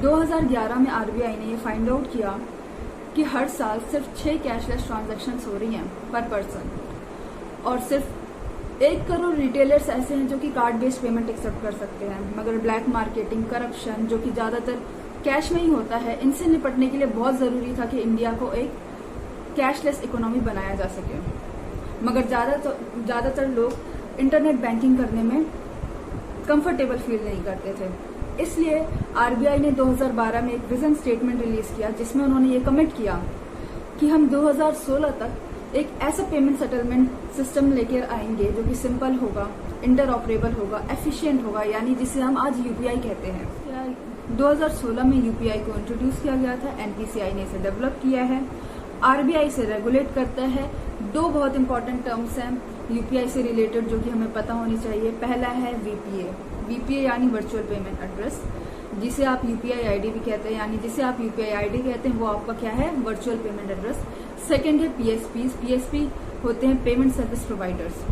2011 में आरबीआई ने ये फाइंड आउट किया कि हर साल सिर्फ 6 कैशलेस ट्रांजैक्शंस हो रही हैं पर पर्सन, और सिर्फ 1 करोड़ रिटेलर्स ऐसे हैं जो कि कार्ड बेस्ड पेमेंट एक्सेप्ट कर सकते हैं। मगर ब्लैक मार्केटिंग, करप्शन, जो कि ज़्यादातर कैश में ही होता है, इनसे निपटने के लिए बहुत ज़रूरी था कि इंडिया को एक कैशलेस इकोनॉमी बनाया जा सके। मगर ज़्यादातर लोग इंटरनेट बैंकिंग करने में कंफर्टेबल फील नहीं करते थे। इसलिए आरबीआई ने 2012 में एक विजन स्टेटमेंट रिलीज किया जिसमें उन्होंने ये कमिट किया कि हम 2016 तक एक ऐसा पेमेंट सेटलमेंट सिस्टम लेकर आएंगे जो कि सिंपल होगा, इंटरऑपरेबल होगा, एफिशिएंट होगा, यानी जिसे हम आज यूपीआई कहते हैं। 2016 में यूपीआई को इंट्रोड्यूस किया गया था, एनपीसीआई ने इसे डेवलप किया है, आरबीआई से रेगुलेट करता है। 2 बहुत इंपॉर्टेंट टर्म्स हैं यूपीआई से रिलेटेड जो कि हमें पता होनी चाहिए। पहला है वीपीए यानी वर्चुअल पेमेंट एड्रेस, जिसे आप यूपीआई आईडी भी कहते हैं, यानी जिसे आप यूपीआई आईडी कहते हैं वो आपका क्या है, वर्चुअल पेमेंट एड्रेस। सेकंड है पीएसपी होते हैं पेमेंट सर्विस प्रोवाइडर्स।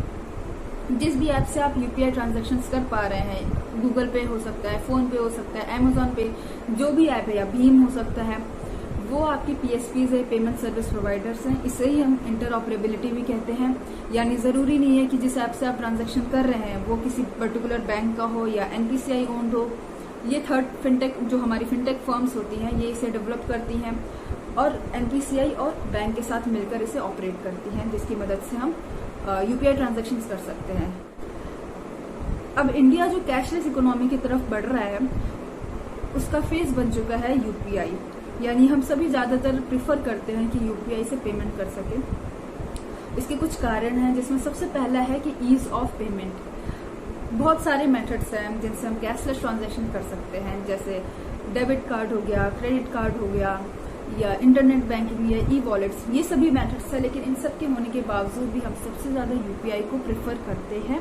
जिस भी ऐप से आप यूपीआई ट्रांजैक्शंस कर पा रहे हैं, गूगल पे हो सकता है, फोन पे हो सकता है, अमेजॉन पे, जो भी ऐप है, या भीम हो सकता है, वो आपकी पीएसपीज है, पेमेंट सर्विस प्रोवाइडर्स हैं। इसे ही हम इंटरऑपरेबिलिटी भी कहते हैं, यानी जरूरी नहीं है कि जिस ऐप से आप ट्रांजैक्शन कर रहे हैं वो किसी पर्टिकुलर बैंक का हो या एनपीसीआई ओन्ड हो। ये थर्ड फिनटेक, जो हमारी फिनटेक फर्म्स होती हैं, ये इसे डेवलप करती हैं और एनपीसीआई और बैंक के साथ मिलकर इसे ऑपरेट करती हैं, जिसकी मदद से हम यूपीआई ट्रांजैक्शंस कर सकते हैं। अब इंडिया जो कैशलेस इकोनॉमी की तरफ बढ़ रहा है, उसका फेस बन चुका है यूपीआई, यानी हम सभी ज्यादातर प्रिफर करते हैं कि यूपीआई से पेमेंट कर सके। इसके कुछ कारण हैं, जिसमें सबसे पहला है कि ईज ऑफ पेमेंट। बहुत सारे मेथड्स हैं जिनसे हम कैशलेस ट्रांजैक्शन कर सकते हैं, जैसे डेबिट कार्ड हो गया, क्रेडिट कार्ड हो गया, या इंटरनेट बैंकिंग या ई वॉलेट्स। ये सभी मेथड्स हैं, लेकिन इन सब के होने के बावजूद भी हम सबसे ज्यादा यूपीआई को प्रिफर करते हैं।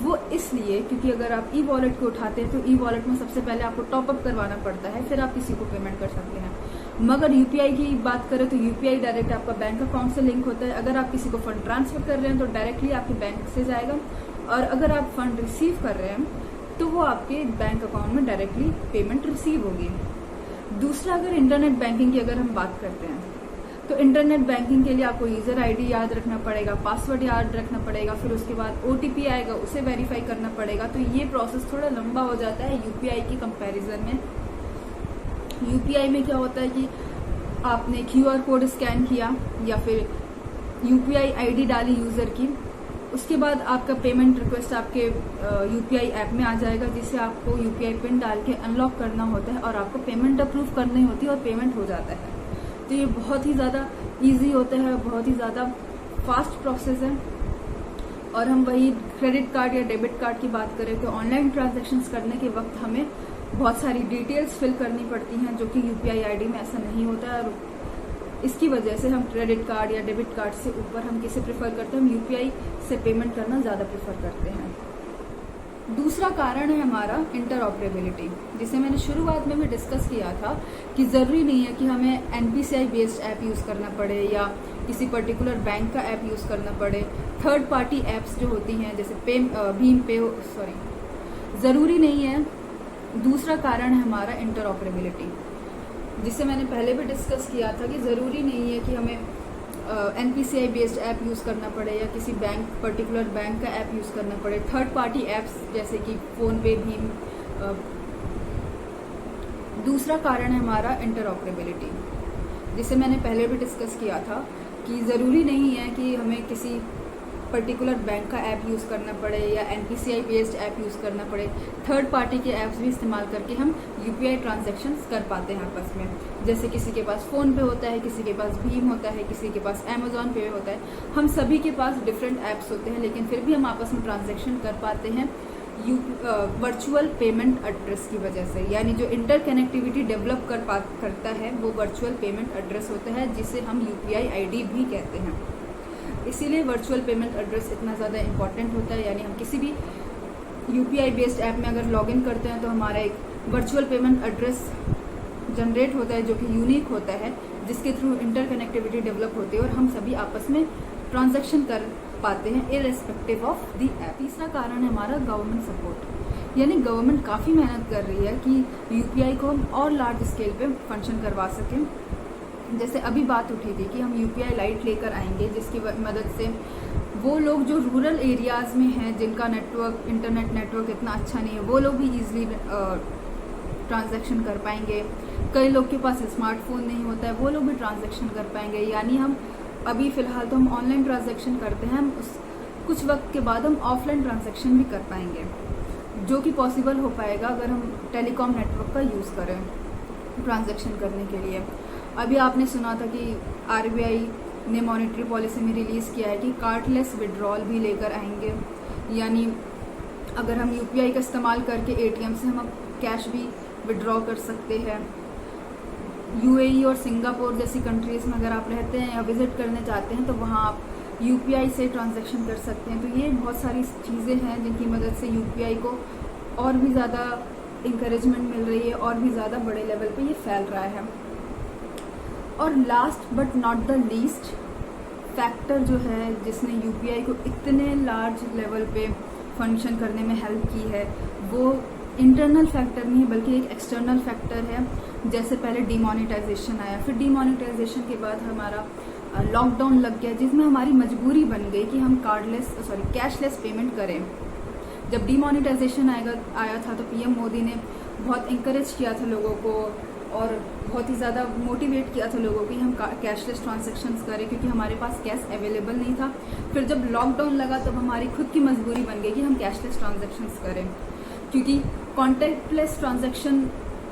वो इसलिए क्योंकि अगर आप ई वॉलेट को उठाते हैं तो ई वॉलेट में सबसे पहले आपको टॉपअप करवाना पड़ता है, फिर आप किसी को पेमेंट कर सकते हैं। मगर यूपीआई की बात करें तो यूपीआई डायरेक्ट आपका बैंक अकाउंट से लिंक होता है। अगर आप किसी को फंड ट्रांसफर कर रहे हैं तो डायरेक्टली आपके बैंक से जाएगा, और अगर आप फंड रिसीव कर रहे हैं तो वो आपके बैंक अकाउंट में डायरेक्टली पेमेंट रिसीव होगी। दूसरा, अगर इंटरनेट बैंकिंग की अगर हम बात करते हैं तो इंटरनेट बैंकिंग के लिए आपको यूजर आईडी याद रखना पड़ेगा, पासवर्ड याद रखना पड़ेगा, फिर उसके बाद ओटीपी आएगा, उसे वेरीफाई करना पड़ेगा। तो ये प्रोसेस थोड़ा लंबा हो जाता है यूपीआई की कंपैरिजन में। यूपीआई में क्या होता है कि आपने क्यूआर कोड स्कैन किया या फिर यूपीआई आईडी डाली यूजर की, उसके बाद आपका पेमेंट रिक्वेस्ट आपके यूपीआई ऐप में आ जाएगा, जिसे आपको यूपीआई पिन डाल के अनलॉक करना होता है और आपको पेमेंट अप्रूव करनी होती है और पेमेंट हो जाता है। तो ये बहुत ही ज्यादा इजी होता है, बहुत ही ज्यादा फास्ट प्रोसेस है। और हम वही क्रेडिट कार्ड या डेबिट कार्ड की बात करें तो ऑनलाइन ट्रांजैक्शंस करने के वक्त हमें बहुत सारी डिटेल्स फिल करनी पड़ती हैं, जो कि यूपीआई आईडी में ऐसा नहीं होता है। और इसकी वजह से हम क्रेडिट कार्ड या डेबिट कार्ड से ऊपर हम किसे प्रेफर करते हैं, हम यूपीआई से पेमेंट करना ज्यादा प्रेफर करते हैं। दूसरा कारण है हमारा इंटरऑपरेबिलिटी, जिसे मैंने शुरुआत में भी डिस्कस किया था कि जरूरी नहीं है कि हमें एनपीसीआई बेस्ड ऐप यूज करना पड़े या किसी पर्टिकुलर बैंक का ऐप यूज करना पड़े। थर्ड पार्टी एप्स जो होती हैं जैसे भीम पे, जरूरी नहीं है। दूसरा कारण है हमारा इंटरऑपरेबिलिटी, जिसे मैंने पहले भी डिस्कस किया था कि जरूरी नहीं है कि हमें एनपीसीआई बेस्ड ऐप यूज करना पड़े या किसी बैंक पर्टिकुलर बैंक का ऐप यूज करना पड़े। थर्ड पार्टी एप्स जैसे कि फोन पे, भीम। दूसरा कारण है हमारा इंटरऑपरेबिलिटी, जिसे मैंने पहले भी डिस्कस किया था कि जरूरी नहीं है कि हमें किसी पर्टिकुलर बैंक का ऐप यूज करना पड़े या एनपीसीआई बेस्ड ऐप यूज करना पड़े। थर्ड पार्टी के ऐप्स भी इस्तेमाल करके हम यूपीआई ट्रांजैक्शंस कर पाते हैं आपस में। जैसे किसी के पास फोन पे होता है, किसी के पास भीम होता है, किसी के पास अमेजॉन पे होता है। हम सभी के पास डिफरेंट ऐप्स होते हैं, लेकिन फिर भी हम आपस में ट्रांजैक्शन कर पाते हैं वर्चुअल पेमेंट एड्रेस की वजह से। यानी जो इंटरकनेक्टिविटी डेवलप करता है वो वर्चुअल पेमेंट एड्रेस होता है, जिसे हम यूपीआई आईडी भी कहते हैं। इसीलिए वर्चुअल पेमेंट एड्रेस इतना ज़्यादा इम्पॉर्टेंट होता है। यानी हम किसी भी यूपीआई बेस्ड ऐप में अगर लॉगिन करते हैं तो हमारा एक वर्चुअल पेमेंट एड्रेस जनरेट होता है, जो कि यूनिक होता है, जिसके थ्रू इंटरकनेक्टिविटी डेवलप होती है और हम सभी आपस में ट्रांजैक्शन कर पाते हैं इररेस्पेक्टिव ऑफ द ऐप। तीसरा कारण है हमारा गवर्नमेंट सपोर्ट, यानी गवर्नमेंट काफ़ी मेहनत कर रही है कि यूपीआई को हम और लार्ज स्केल पे फंक्शन करवा सकें। जैसे अभी बात उठी थी कि हम यूपीआई लाइट लेकर आएंगे, जिसकी मदद से वो लोग जो रूरल एरियाज़ में हैं, जिनका इंटरनेट नेटवर्क इतना अच्छा नहीं है, वो लोग भी ईजिली ट्रांजैक्शन कर पाएंगे। कई लोग के पास स्मार्टफोन नहीं होता है, वो लोग भी ट्रांजैक्शन कर पाएंगे। यानी हम अभी फ़िलहाल तो हम ऑनलाइन ट्रांजैक्शन करते हैं, हम कुछ वक्त के बाद हम ऑफलाइन ट्रांजैक्शन भी कर पाएंगे, जो कि पॉसिबल हो पाएगा अगर हम टेलीकॉम नेटवर्क का यूज़ करें ट्रांजैक्शन करने के लिए। अभी आपने सुना था कि आरबीआई ने मॉनेटरी पॉलिसी में रिलीज़ किया है कि कार्डलेस विड्रॉल भी लेकर आएंगे। यानी अगर हम यूपीआई का इस्तेमाल करके एटीएम से हम कैश भी विड्रॉ कर सकते हैं। यूएई और सिंगापुर जैसी कंट्रीज़ में अगर आप रहते हैं या विज़िट करने चाहते हैं तो वहाँ आप यूपीआई से ट्रांजैक्शन कर सकते हैं। तो ये बहुत सारी चीज़ें हैं जिनकी मदद से यूपीआई को और भी ज़्यादा इंकरेजमेंट मिल रही है और भी ज़्यादा बड़े लेवल पे ये फैल रहा है। और last but not the least factor जो है जिसने यूपीआई को इतने लार्ज लेवल पे फंक्शन करने में हेल्प की है, वो इंटरनल फैक्टर नहीं है बल्कि एक एक्सटर्नल फैक्टर है। जैसे पहले डीमोनेटाइजेशन आया, फिर डीमोनेटाइजेशन के बाद हमारा लॉकडाउन लग गया, जिसमें हमारी मजबूरी बन गई कि हम कैशलेस पेमेंट करें। जब डीमोनेटाइजेशन आया था तो पीएम मोदी ने बहुत इंकरेज किया था लोगों को और बहुत ही ज़्यादा मोटिवेट किया था लोगों को कि हम कैशलेस ट्रांजैक्शंस करें, क्योंकि हमारे पास कैश अवेलेबल नहीं था। फिर जब लॉकडाउन लगा तब हमारी खुद की मजबूरी बन गई कि हम कैशलेस ट्रांजैक्शंस करें, क्योंकि कॉन्टैक्टलेस ट्रांजैक्शन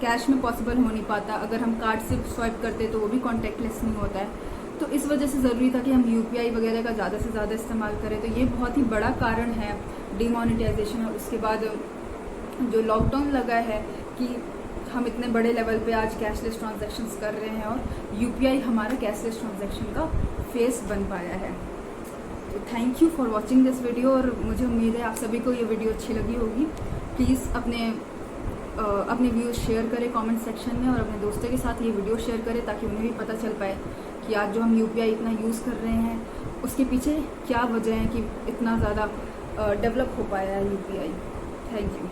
कैश में पॉसिबल हो नहीं पाता। अगर हम कार्ड से स्वाइप करते तो वो भी कॉन्टैक्टलेस नहीं होता है। तो इस वजह से ज़रूरी था कि हम यूपीआई वगैरह का ज़्यादा से ज़्यादा इस्तेमाल करें। तो ये बहुत ही बड़ा कारण है डीमोनेटाइजेशन और उसके बाद जो लॉकडाउन लगा है कि हम इतने बड़े लेवल पे आज कैशलेस ट्रांजैक्शंस कर रहे हैं और यूपीआई हमारा कैशलेस ट्रांजैक्शन का फेस बन पाया है। तो thank you for watching this video और मुझे उम्मीद है आप सभी को ये वीडियो अच्छी लगी होगी। प्लीज़ अपने व्यूज़ शेयर करें कमेंट सेक्शन में और अपने दोस्तों के साथ ये वीडियो शेयर करें ताकि उन्हें भी पता चल पाए कि आज जो हम यूपीआई इतना यूज़ कर रहे हैं उसके पीछे क्या वजह है कि इतना ज़्यादा डेवलप हो पाया है यूपीआई। Thank you.